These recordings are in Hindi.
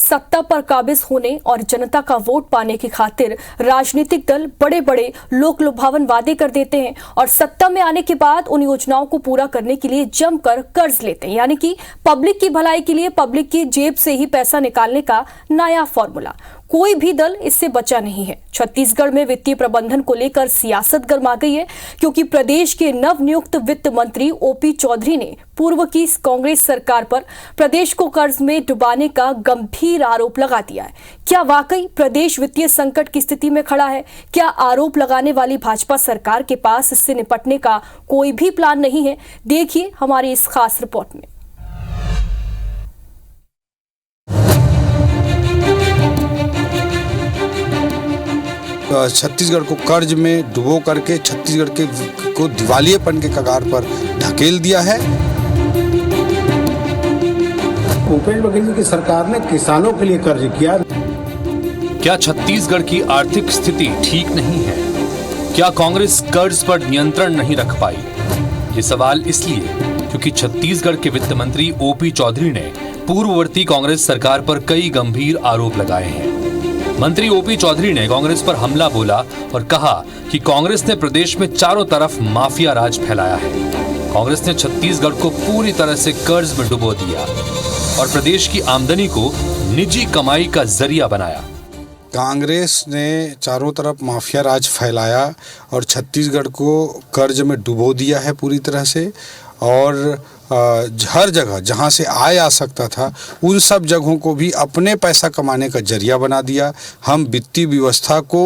सत्ता पर काबिज होने और जनता का वोट पाने की खातिर राजनीतिक दल बड़े बड़े लोक लुभावन वादे कर देते हैं और सत्ता में आने के बाद उन योजनाओं को पूरा करने के लिए जमकर कर्ज लेते हैं, यानी कि पब्लिक की भलाई के लिए पब्लिक की जेब से ही पैसा निकालने का नया फॉर्मूला। कोई भी दल इससे बचा नहीं है। छत्तीसगढ़ में वित्तीय प्रबंधन को लेकर सियासत गर्मा गई है, क्योंकि प्रदेश के नवनियुक्त वित्त मंत्री ओपी चौधरी ने पूर्व की कांग्रेस सरकार पर प्रदेश को कर्ज में डुबाने का गंभीर आरोप लगा दिया है। क्या वाकई प्रदेश वित्तीय संकट की स्थिति में खड़ा है? क्या आरोप लगाने वाली भाजपा सरकार के पास इससे निपटने का कोई भी प्लान नहीं है? देखिए हमारी इस खास रिपोर्ट में। छत्तीसगढ़ को कर्ज में डुबो करके छत्तीसगढ़ को दिवालियेपन के कगार पर ढकेल दिया है। भूपेश बघेल जी की सरकार ने किसानों के लिए कर्ज किया। क्या छत्तीसगढ़ की आर्थिक स्थिति ठीक नहीं है? क्या कांग्रेस कर्ज पर नियंत्रण नहीं रख पाई? ये सवाल इसलिए क्योंकि छत्तीसगढ़ के वित्त मंत्री ओपी चौधरी ने पूर्ववर्ती कांग्रेस सरकार पर कई गंभीर आरोप लगाए हैं। मंत्री ओपी चौधरी ने कांग्रेस पर हमला बोला और कहा कि कांग्रेस ने प्रदेश में चारों तरफ माफिया राज फैलाया है। कांग्रेस ने छत्तीसगढ़ को पूरी तरह से कर्ज में डुबो दिया और प्रदेश की आमदनी को निजी कमाई का जरिया बनाया। कांग्रेस ने चारों तरफ माफिया राज फैलाया और छत्तीसगढ़ को कर्ज में डुबो दिया है पूरी तरह से, और हर जगह जहां से आय आ सकता था उन सब जगहों को भी अपने पैसा कमाने का जरिया बना दिया। हम वित्तीय व्यवस्था को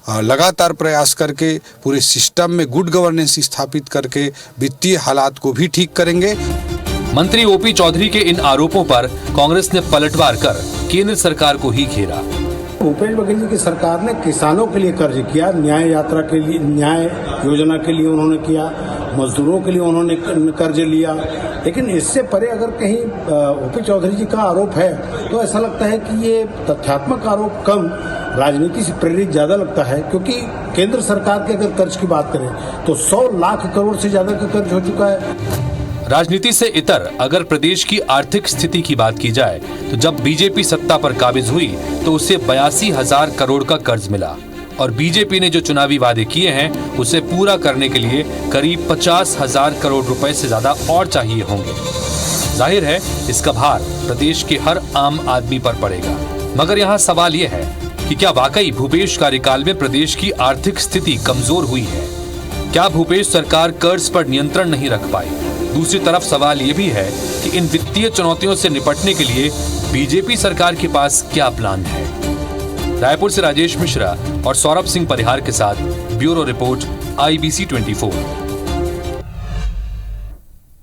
लगातार प्रयास करके पूरे सिस्टम में गुड गवर्नेंस स्थापित करके वित्तीय हालात को भी ठीक करेंगे। मंत्री ओपी चौधरी के इन आरोपों पर कांग्रेस ने पलटवार कर केंद्र सरकार को ही घेरा। भूपेश बघेल जी की सरकार ने किसानों के लिए कर्ज किया, न्याय यात्रा के लिए, न्याय योजना के लिए उन्होंने किया, मजदूरों के लिए उन्होंने कर्ज लिया। लेकिन इससे परे अगर कहीं ओपी चौधरी जी का आरोप है तो ऐसा लगता है कि ये तथ्यात्मक आरोप कम, राजनीति से प्रेरित ज्यादा लगता है। क्योंकि केंद्र सरकार के अगर कर्ज की बात करें तो 100 लाख करोड़ से ज्यादा का कर्ज हो चुका है। राजनीति से इतर अगर प्रदेश की आर्थिक स्थिति की बात की जाए तो जब बीजेपी सत्ता पर काबिज हुई तो उसे 82,000 करोड़ का कर्ज मिला और बीजेपी ने जो चुनावी वादे किए हैं उसे पूरा करने के लिए करीब 50,000 करोड़ रुपए से ज्यादा और चाहिए होंगे। जाहिर है इसका भार प्रदेश के हर आम आदमी पर पड़ेगा। मगर यहाँ सवाल यह है कि क्या वाकई भूपेश कार्यकाल में प्रदेश की आर्थिक स्थिति कमजोर हुई है? क्या भूपेश सरकार कर्ज पर नियंत्रण नहीं रख पाई? दूसरी तरफ सवाल ये भी है कि इन वित्तीय चुनौतियों से निपटने के लिए बीजेपी सरकार के पास क्या प्लान है? रायपुर से राजेश मिश्रा और सौरभ सिंह परिहार के साथ ब्यूरो रिपोर्ट IBC 24।